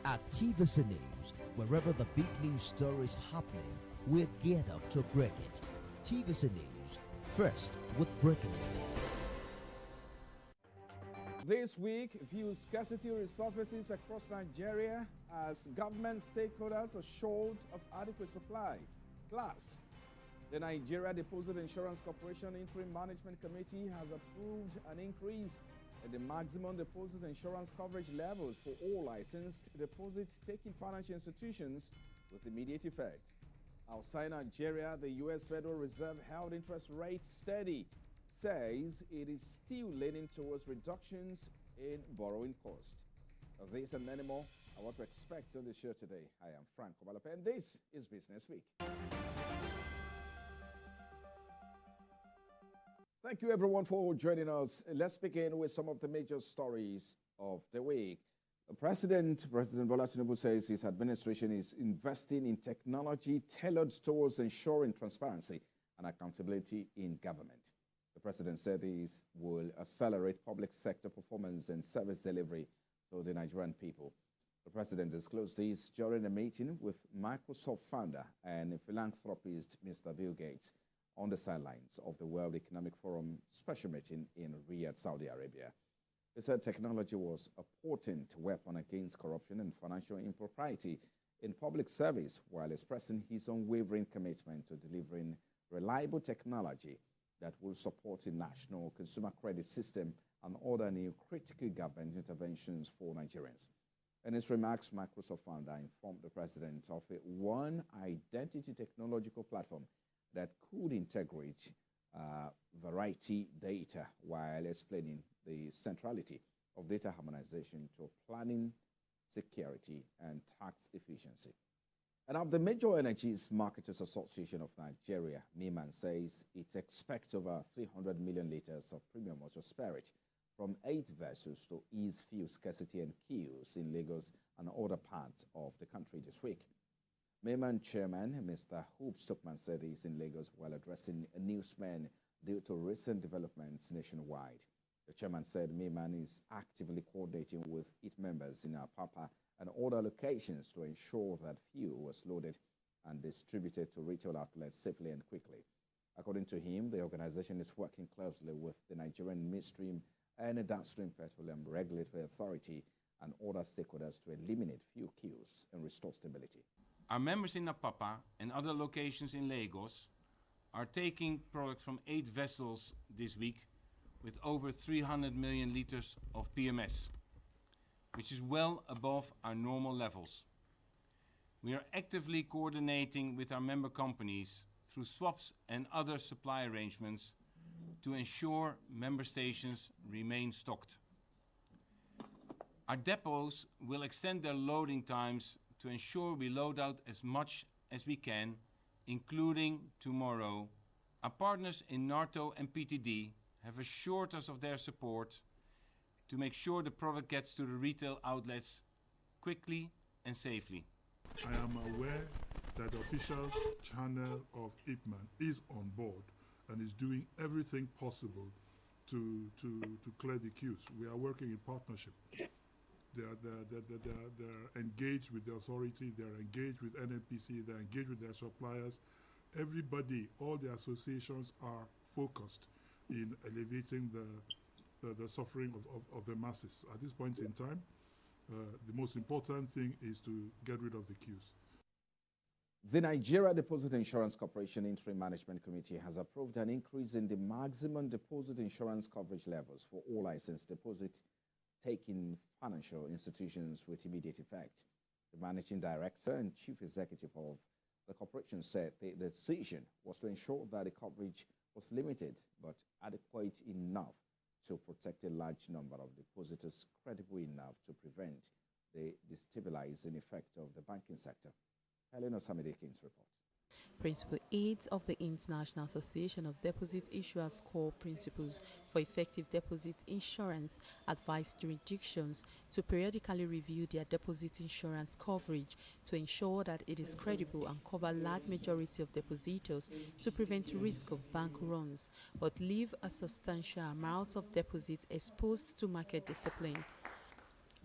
At TVC News, wherever the big news story is happening, we're geared up to break it. TVC News, first with breaking news. This week, views scarcity resurfaces across Nigeria as government stakeholders are short of adequate supply. Plus, the Nigeria Deposit Insurance Corporation Interim Management Committee has approved an increase in the maximum deposit insurance coverage levels for all licensed deposit-taking financial institutions with immediate effect. Outside Nigeria, the U.S. Federal Reserve held interest rates steady, says it is still leaning towards reductions in borrowing cost. Of this and many more are what to expect on the show today. I am Frank Obalope, and this is Business Week. Thank you, everyone, for joining us. Let's begin with some of the major stories of the week. President Bola Tinubu says his administration is investing in technology tailored towards ensuring transparency and accountability in government. The president said this will accelerate public sector performance and service delivery to the Nigerian people. The president disclosed this during a meeting with Microsoft founder and philanthropist Mr. Bill Gates on the sidelines of the World Economic Forum special meeting in Riyadh, Saudi Arabia. He said technology was a potent weapon against corruption and financial impropriety in public service, while expressing his unwavering commitment to delivering reliable technology that will support a national consumer credit system and other new critical government interventions for Nigerians. In his remarks, Microsoft founder informed the president of a one identity technological platform that could integrate variety data while explaining the centrality of data harmonization to planning, security, and tax efficiency. And of the Major Energies Marketers Association of Nigeria, MMAN, says it expects over 300 million liters of premium motor spirit from 8 vessels to ease fuel scarcity and queues in Lagos and other parts of the country this week. MMAN chairman, Mr. Hope Stockman, said this in Lagos while addressing newsmen due to recent developments nationwide. The chairman said MMAN is actively coordinating with its members in Apapa and other locations to ensure that fuel was loaded and distributed to retail outlets safely and quickly. According to him, the organization is working closely with the Nigerian Midstream and Downstream Petroleum Regulatory Authority and other stakeholders to eliminate fuel queues and restore stability. Our members in Apapa and other locations in Lagos are taking products from 8 vessels this week with over 300 million liters of PMS, which is well above our normal levels. We are actively coordinating with our member companies through swaps and other supply arrangements to ensure member stations remain stocked. Our depots will extend their loading times to ensure we load out as much as we can, including tomorrow. Our partners in NATO and PTD have assured us of their support to make sure the product gets to the retail outlets quickly and safely. I am aware that the official channel of IPMAN is on board and is doing everything possible to clear the queues. We are working in partnership. They're engaged with the authority, they're engaged with NNPC, they're engaged with their suppliers. Everybody, all the associations are focused in alleviating the suffering of the masses. At this point in time, the most important thing is to get rid of the queues. The Nigeria Deposit Insurance Corporation Interim Management Committee has approved an increase in the maximum deposit insurance coverage levels for all licensed deposit-taking financial institutions with immediate effect. The managing director and chief executive of the corporation said the decision was to ensure that the coverage was limited but adequate enough to protect a large number of depositors, credible enough to prevent the destabilizing effect of the banking sector. Helen Osamidekin's report. Principle 8 of the International Association of Deposit Issuers Core Principles for Effective Deposit Insurance advised jurisdictions to periodically review their deposit insurance coverage to ensure that it is credible and cover large majority of depositors to prevent risk of bank runs, but leave a substantial amount of deposits exposed to market discipline.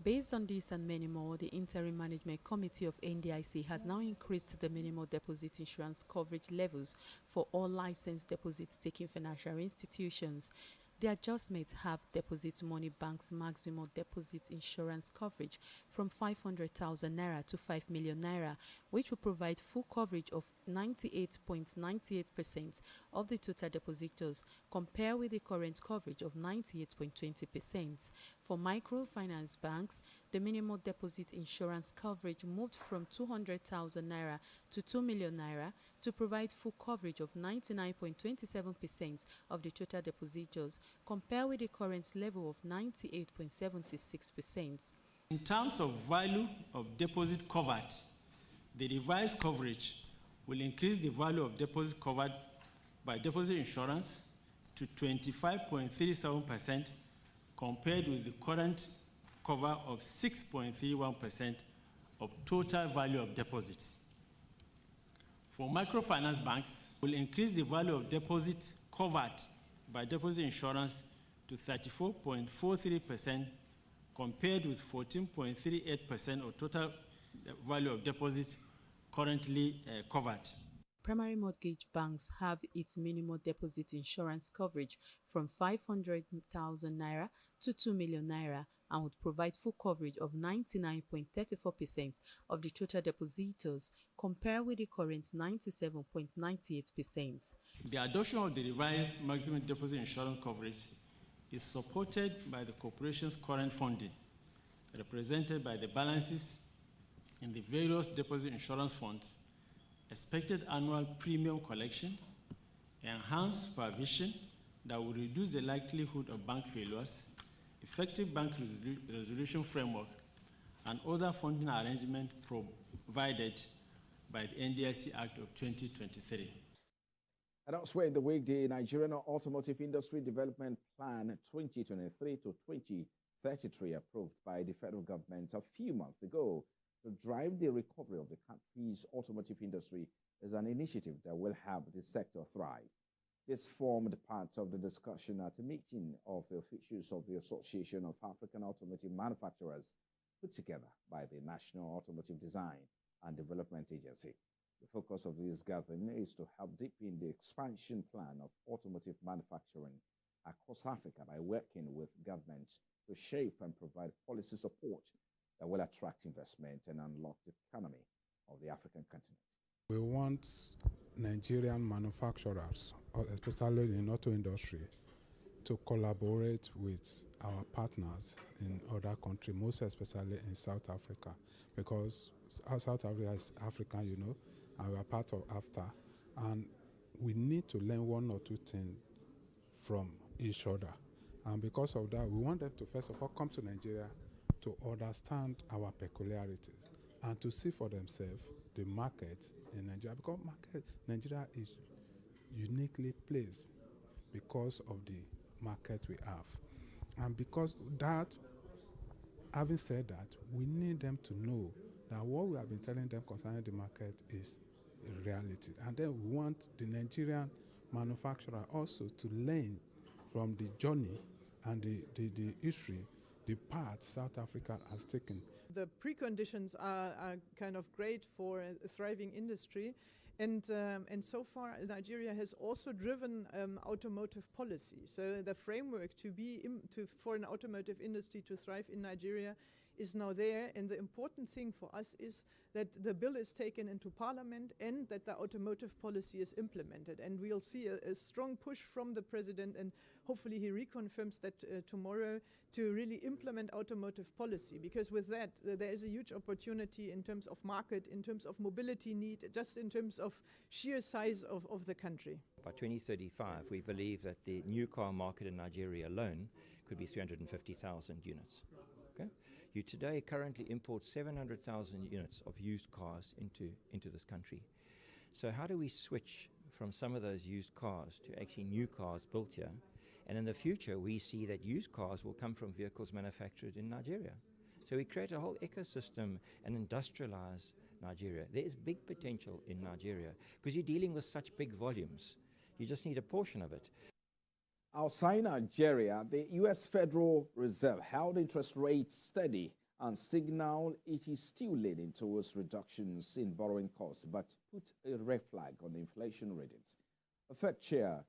Based on this and many more, the Interim Management Committee of NDIC has now increased the minimum deposit insurance coverage levels for all licensed deposit-taking financial institutions. The adjustments have Deposit Money Bank's maximum deposit insurance coverage from 500,000 naira to 5 million naira, which will provide full coverage of 98.98% of the total depositors, compared with the current coverage of 98.20%. For microfinance banks, the minimum deposit insurance coverage moved from 200,000 naira to 2 million naira to provide full coverage of 99.27% of the total depositors, compared with the current level of 98.76%. In terms of value of deposit covered, the revised coverage will increase the value of deposit covered by deposit insurance to 25.37% compared with the current cover of 6.31% of total value of deposits. For microfinance banks, will increase the value of deposits covered by deposit insurance to 34.43% compared with 14.38% of total value of deposits currently covered. Primary mortgage banks have its minimum deposit insurance coverage from 500,000 naira to 2 million naira and would provide full coverage of 99.34% of the total depositors, compared with the current 97.98%. The adoption of the revised maximum deposit insurance coverage is supported by the corporation's current funding, represented by the balances in the various deposit insurance funds, expected annual premium collection, enhanced supervision that will reduce the likelihood of bank failures, effective bank resolution framework, and other funding arrangements provided by the NDIC Act of 2023. And elsewhere in the week, the Nigerian Automotive Industry Development Plan 2023 to 2033, approved by the federal government a few months ago to drive the recovery of the country's automotive industry, is an initiative that will help the sector thrive. This formed part of the discussion at a meeting of the officials of the Association of African Automotive Manufacturers put together by the National Automotive Design and Development Agency. The focus of this gathering is to help deepen the expansion plan of automotive manufacturing across Africa by working with governments to shape and provide policy support that will attract investment and unlock the economy of the African continent. We want Nigerian manufacturers, especially in the auto industry, to collaborate with our partners in other countries, most especially in South Africa, because South Africa is African, you know, and we are part of AFTA, and we need to learn one or two things from each other. And because of that, we want them to first of all come to Nigeria to understand our peculiarities and to see for themselves the market in Nigeria, because Nigeria is uniquely placed because of the market we have. And because that, having said that, we need them to know that what we have been telling them concerning the market is a reality. And then we want the Nigerian manufacturer also to learn from the journey and the history, the path South Africa has taken. The preconditions are kind of great for a thriving industry. And so far, Nigeria has also driven automotive policy. So the framework for an automotive industry to thrive in Nigeria is now there. And the important thing for us is that the bill is taken into Parliament and that the automotive policy is implemented. And we'll see a strong push from the President, and hopefully he reconfirms that tomorrow, to really implement automotive policy. Because with that, there is a huge opportunity in terms of market, in terms of mobility need, just in terms of sheer size of the country. By 2035, we believe that the new car market in Nigeria alone could be 350,000 units. Okay? You today currently import 700,000 units of used cars into this country. So how do we switch from some of those used cars to actually new cars built here? And in the future, we see that used cars will come from vehicles manufactured in Nigeria. So we create a whole ecosystem and industrialize Nigeria. There is big potential in Nigeria because you're dealing with such big volumes. You just need a portion of it. Outside Nigeria, the U.S. Federal Reserve held interest rates steady and signaled it is still leading towards reductions in borrowing costs, but put a red flag on the inflation readings. The Fed Chair,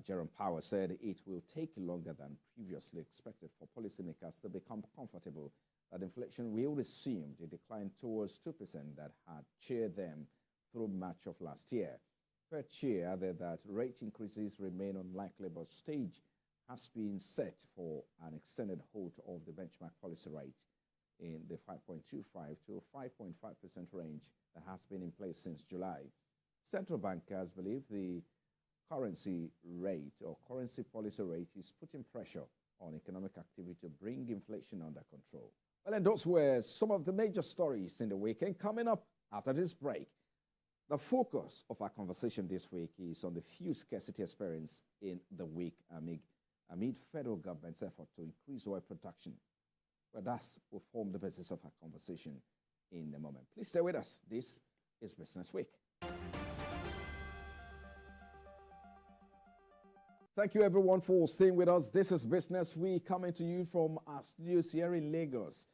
Jerome Powell, said it will take longer than previously expected for policymakers to become comfortable that inflation will resume the decline towards 2% that had cheered them through March of last year. Fed Chair added that rate increases remain unlikely, but stage has been set for an extended hold of the benchmark policy rate in the 5.25 to 5.5% range that has been in place since July. Central bankers believe the currency rate or currency policy rate is putting pressure on economic activity to bring inflation under control. Well, and those were some of the major stories in the weekend. Coming up after this break, the focus of our conversation this week is on the fuel scarcity experience in the week amid federal government's effort to increase oil production. Well, that will form the basis of our conversation in a moment. Please stay with us. This is Business Week. Thank you, everyone, for staying with us. This is Business Week, coming to you from our studios here in Lagos.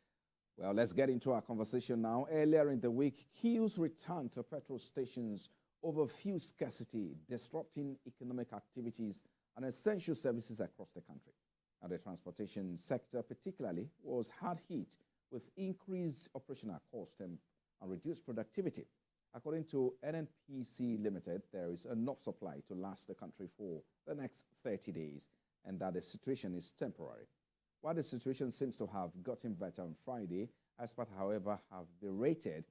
Well, let's get into our conversation now. Earlier in the week, queues returned to petrol stations over fuel scarcity, disrupting economic activities and essential services across the country. And the transportation sector particularly was hard hit with increased operational cost and reduced productivity. According to NNPC Limited, there is enough supply to last the country for the next 30 days and that the situation is temporary. While the situation seems to have gotten better on Friday, experts, however, have berated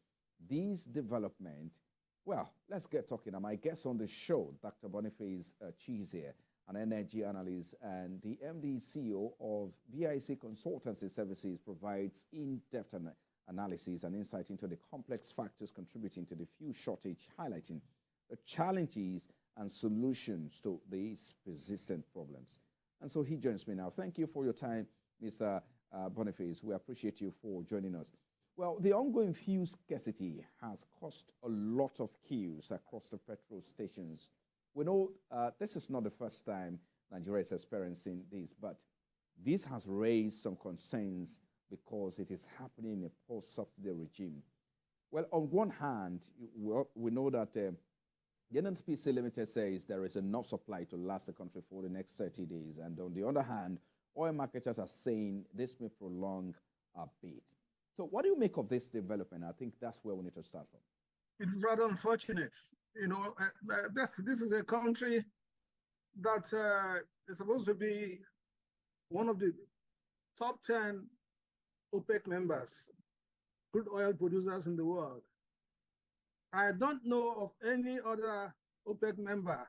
these developments. Well, let's get talking. My guest on the show, Dr. Boniface Chizie, an energy analyst and the MD CEO of BIC Consultancy Services, provides in-depth analysis and insight into the complex factors contributing to the fuel shortage, highlighting the challenges and solutions to these persistent problems. And so he joins me now. Thank you for your time, Mr. Boniface. We appreciate you for joining us. Well, the ongoing fuel scarcity has caused a lot of queues across the petrol stations. We know this is not the first time Nigeria is experiencing this, but this has raised some concerns because it is happening in a post-subsidy regime. Well, on one hand, we know that the NNPC Limited says there is enough supply to last the country for the next 30 days. And on the other hand, oil marketers are saying this may prolong a bit. So what do you make of this development? I think that's where we need to start from. It is rather unfortunate. You know, this is a country that is supposed to be one of the top 10 OPEC members, crude oil producers in the world. I don't know of any other OPEC member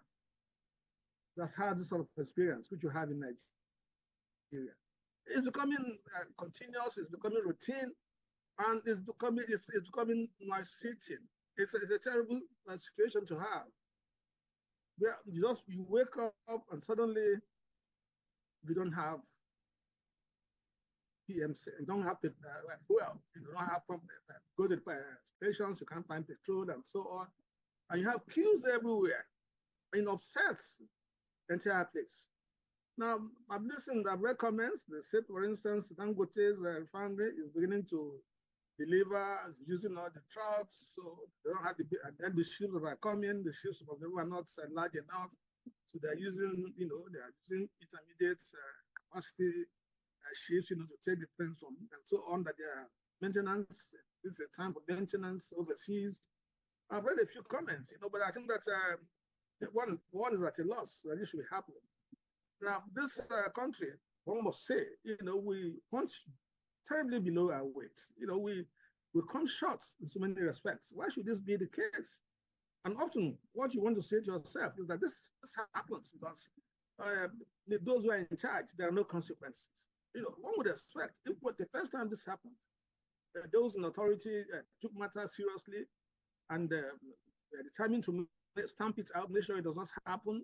that's had this sort of experience, which you have in Nigeria. It's becoming continuous, it's becoming routine, and it's becoming nauseating. It's a terrible situation to have. You wake up and suddenly you don't have PMC, you don't have fuel, you don't have go to the stations, you can't find petrol and so on. And you have queues everywhere. And it upsets the entire place. Now, I've listened, I've read comments. They said, for instance, Dangote's refinery is beginning to deliver, using all the trucks, so they don't have and then the ships that are coming, the ships of them are not large enough. So they're using, they're using intermediate capacity ships, to take the planes from and so on, that their maintenance, this is a time for maintenance overseas. I've read a few comments, but I think that one is at a loss, that this should be happening. Now, this country, one must say, we punch terribly below our weight. We come short in so many respects. Why should this be the case? And often what you want to say to yourself is that this happens because those who are in charge, there are no consequences. One would expect, if the first time this happened, those in authority took matters seriously and they're determined to stamp it out, make sure it does not happen,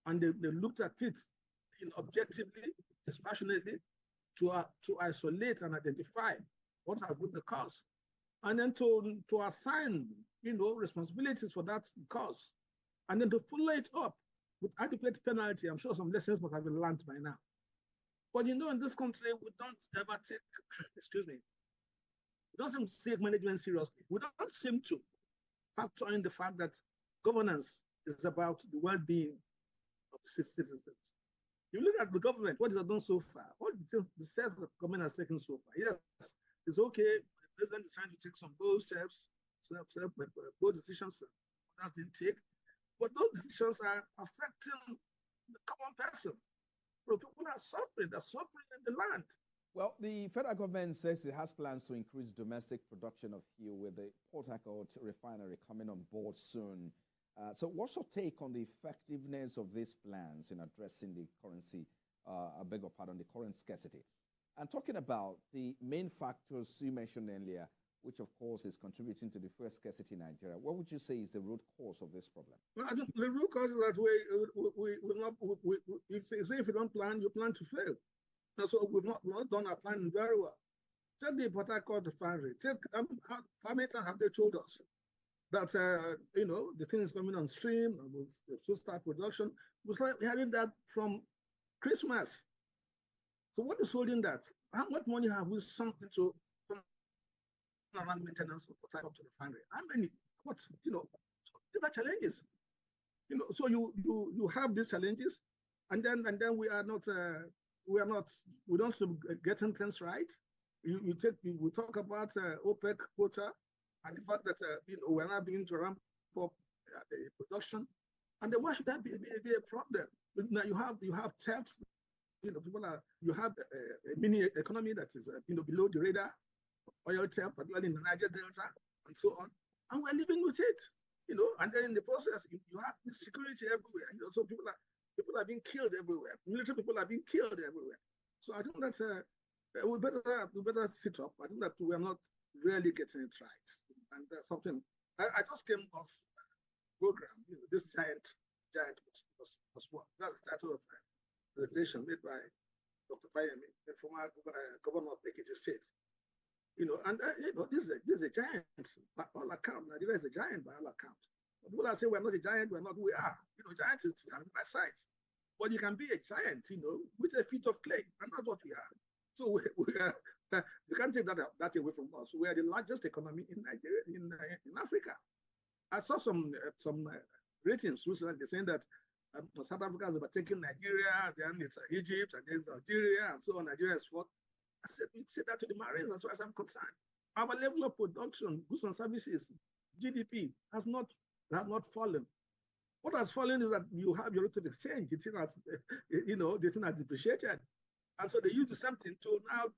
and they looked at it objectively, dispassionately, to isolate and identify what has been the cause, and then to assign responsibilities for that cause, and then to follow it up with adequate penalty. I'm sure some lessons must have been learned by now. But in this country, we don't ever take, We don't seem to take management seriously. We don't seem to factor in the fact that governance is about the well-being of the citizens. You look at the government, what it has done so far, what the steps that the government has taken so far. Yes, it's okay. The president is trying to take some bold steps, bold decisions others didn't take, but those decisions are affecting the common person. So people are suffering. They're suffering in the land. Well, the federal government says it has plans to increase domestic production of fuel with the Port Harcourt refinery coming on board soon. So what's your take on the effectiveness of these plans in addressing the currency, the current scarcity? And talking about the main factors you mentioned earlier, which of course is contributing to the fuel scarcity in Nigeria, what would you say is the root cause of this problem? Well, I think the root cause is that if you don't plan, you plan to fail. And so we've not done our planning very well. Take the Port Harcourt refinery. How many times have they told us that the thing is coming on stream, we'll start production? We started hearing that from Christmas. So what is holding that? How much money have we sunk into around maintenance of Port Harcourt refinery? How many? What? So these are challenges. So you have these challenges, and then we don't getting things right. We talk about OPEC quota and the fact that we're not beginning to ramp up the production, and then why should that be a problem? Now you have theft. You have a mini economy that is below the radar, oil theft, particularly in the Niger Delta, and so on, and we're living with it. And then in the process you have insecurity everywhere. So people are being killed everywhere. Military people are being killed everywhere. So I think that we better sit up. I think that we are not really getting it right. And that's something I just came off program. This giant was what? That's the title of the presentation made by Dr. Fayemi, the former governor of Ekiti State. This is a giant by all accounts. Nigeria is a giant by all accounts. But people are saying we're not a giant, we're not who we are. Giants is by size. But you can be a giant, with a feet of clay, and that's what we are. So we are, you can't take that away from us. We are the largest economy in Nigeria, in Africa. I saw some ratings recently saying that South Africa has overtaken Nigeria, then it's Egypt, and then it's Algeria, and so on. Nigeria is fourth. I said, we say that to the Marines as far as I'm concerned. Our level of production, goods and services, GDP has not fallen. What has fallen is that you have your rate of exchange. The thing has depreciated. And so they use the same thing to now,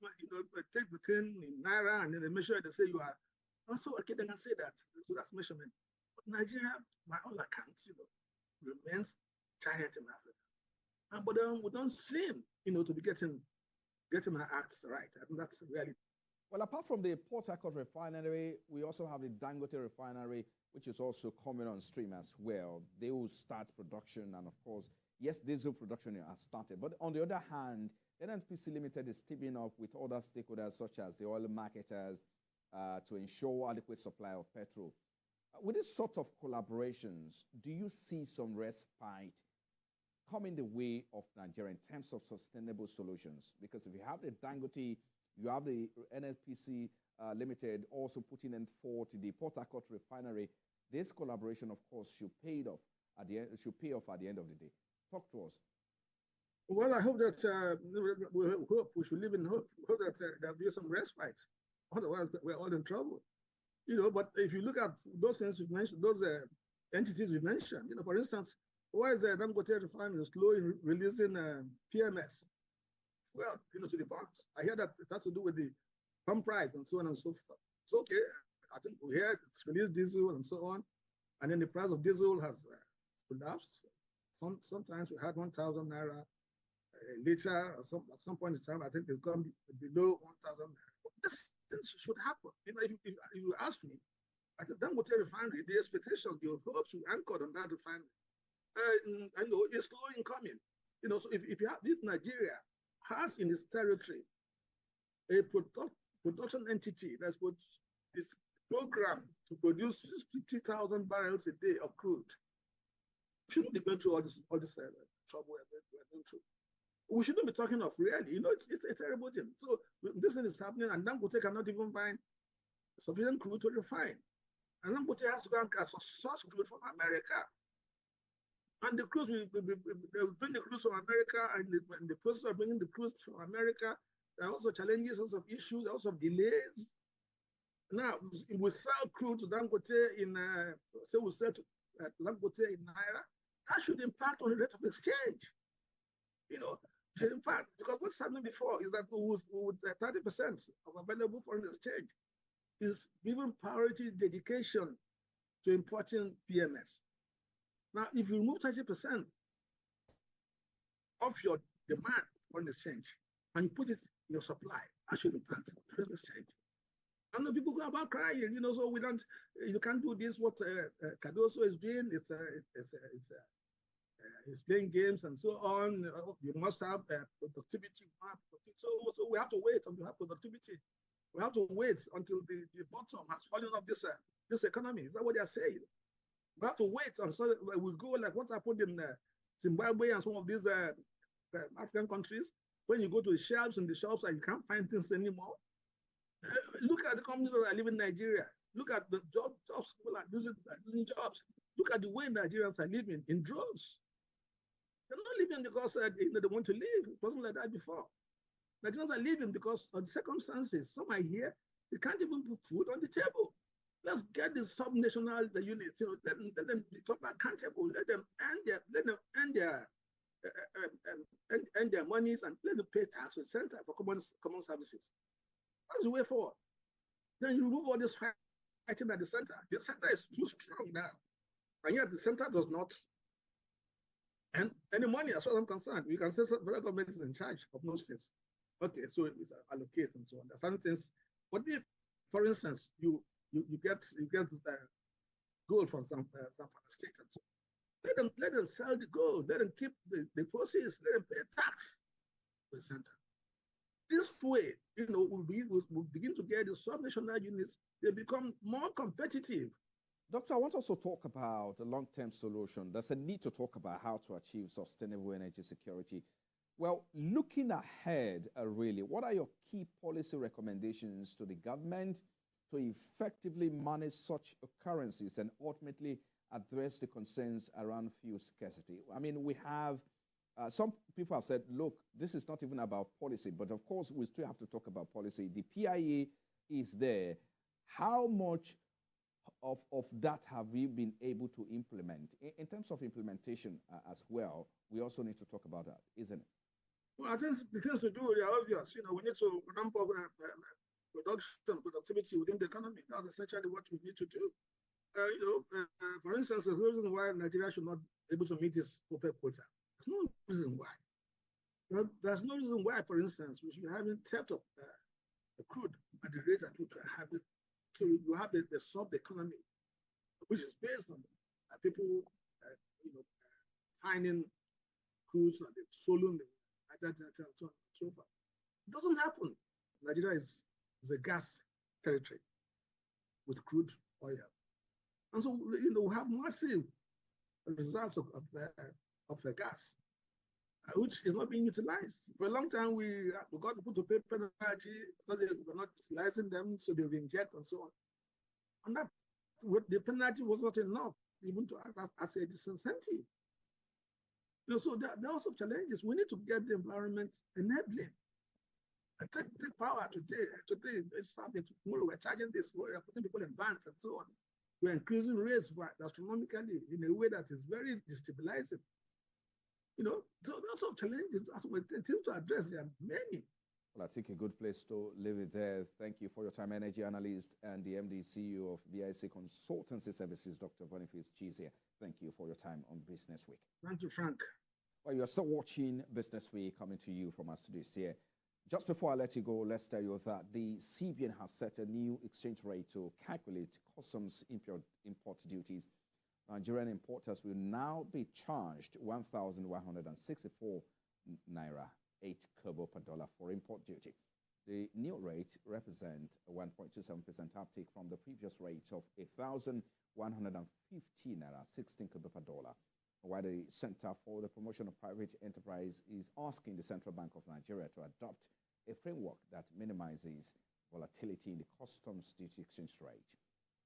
take the thing in Naira and then they measure it, they say you are. Also, okay, they can say that. So that's measurement. But Nigeria, by all accounts, remains giant in Africa. But we don't seem, to be getting our acts right. I think that's the reality. Well, apart from the Port Harcourt refinery, we also have the Dangote refinery, which is also coming on stream as well. They will start production, and of course, yes, diesel production has started. But on the other hand, NNPC Limited is teaming up with other stakeholders, such as the oil marketers, to ensure adequate supply of petrol. With this sort of collaborations, do you see some respite coming the way of Nigeria in terms of sustainable solutions? Because if you have the Dangote, you have the NNPC Limited also putting in forth the Port Harcourt refinery, this collaboration, of course, should pay off at the end of the day. Talk to us. Well, I hope that we should live in hope. We hope that there'll be some respite. Otherwise, we're all in trouble. But if you look at those things you mentioned, those entities you mentioned, for instance, why is Dangote refinery slow in releasing PMS? Well, to the pumps. I hear that it has to do with the pump price and so on and so forth. It's okay. I think we hear it's released diesel and so on, and then the price of diesel has collapsed. Sometimes we had 1,000 naira a liter. At some point in time, I think it's gone below 1,000 naira. But this should happen. If you ask me, I think Dangote refinery, the expectations, the hopes we anchored on that refinery, I know it's slow in coming. So if you have this, Nigeria has in its territory a production entity that's put this program to produce 50,000 barrels a day of crude. We shouldn't be going through all this trouble we're going through. We shouldn't be talking of really, it's a terrible thing. So this thing is happening, and Dangote cannot even find sufficient crude to refine. And Dangote has to go and source crude from America. And the cruise will bring the cruise from America, and in the process of bringing the cruise from America, there are also challenges, also of issues, also of delays. Now, we sell crude to Dangote in, say we sell to Dangote in Naira, that should impact on the rate of exchange. You know, should impact, because what's happening before is that with 30% of available foreign exchange is given priority dedication to importing PMS. Now, if you remove 30% of your demand on exchange and you put it in your supply, that should impact trade exchange. I know people go about crying, you know, so you can't do this. What Cardoso is doing, it's playing games and so on. You must have productivity. So we have to wait until we have productivity. We have to wait until the bottom has fallen off this economy. Is that what they are saying? We have to wait until we go like what happened in Zimbabwe and some of these African countries. When you go to the shelves and the shops and you can't find things anymore. Look at the companies that are living in Nigeria. Look at the jobs people are losing jobs. Look at the way Nigerians are living in droves. They're not living because they want to live. It wasn't like that before. Nigerians are living because of the circumstances. Some are here, they can't even put food on the table. Let's get the subnational units, you know, let them become accountable. Let them end their monies and let them pay tax to the center for common services. That's the way forward. Then you remove all this fighting at the center. The center is too strong now, and yet the center does not. And any money, as far as I'm concerned, you can say federal government is in charge of most states. Okay, so it's allocated and so on. There's some things. But if, for instance, you get gold from some state and so on, let them sell the gold. Let them keep the proceeds. Let them pay tax to the center. This way, you know, we'll begin to get the subnational units. They become more competitive. Doctor, I want us to talk about a long-term solution. There's a need to talk about how to achieve sustainable energy security. Well, looking ahead, really, what are your key policy recommendations to the government to effectively manage such occurrences and ultimately address the concerns around fuel scarcity? I mean, we have, some people have said, look, this is not even about policy, but of course, we still have to talk about policy. The PIA is there. How much of that have we been able to implement? In terms of implementation as well, we also need to talk about that, isn't it? Well, I think the things to do are obvious. You know, we need to ramp up productivity within the economy. That's essentially what we need to do. For instance, there's no reason why Nigeria should not be able to meet its OPEC quota. There's no reason why. There's no reason why, for instance, we should be having theft of the crude at the rate at which we have it. So you have the sub-economy, which is based on people, finding crude and stolen and so forth. It doesn't happen. Nigeria is a gas territory with crude oil. And so, we have massive reserves of the gas, which is not being utilized. For a long time, we got people to pay penalty because they were not utilizing them, so they reinject and so on. And that the penalty was not enough even to act as a disincentive. So there are also challenges. We need to get the environment enabling. And take power today. Today, it's something. Tomorrow we're charging this. We're putting people in banks and so on. We're increasing rates astronomically in a way that is very destabilizing. So lots of challenges. As we attempt to address, there are many. Well, I think a good place to leave it there. Thank you for your time, energy analyst and the MD CEO of BIC Consultancy Services, Dr. Boniface Chizie. Thank you for your time on Business Week. Thank you, Frank. Well, you are still watching Business Week coming to you from our studios here. Just before I let you go, let's tell you that the CBN has set a new exchange rate to calculate customs import duties. Nigerian importers will now be charged 1,164 naira, 8 kobo per dollar for import duty. The new rate represents a 1.27% uptick from the previous rate of 1,150 naira, 16 kobo per dollar. While the Center for the Promotion of Private Enterprise is asking the Central Bank of Nigeria to adopt a framework that minimizes volatility in the customs duty exchange rate.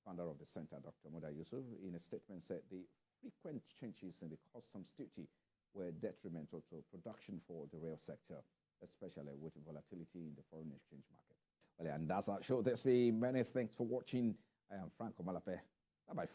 Founder of the center, Dr. Muda Yusuf, in a statement said the frequent changes in the customs duty were detrimental to production for the rail sector, especially with volatility in the foreign exchange market. Well, and that's our show this week. Many thanks for watching. I am Franco Malape. Bye-bye for now.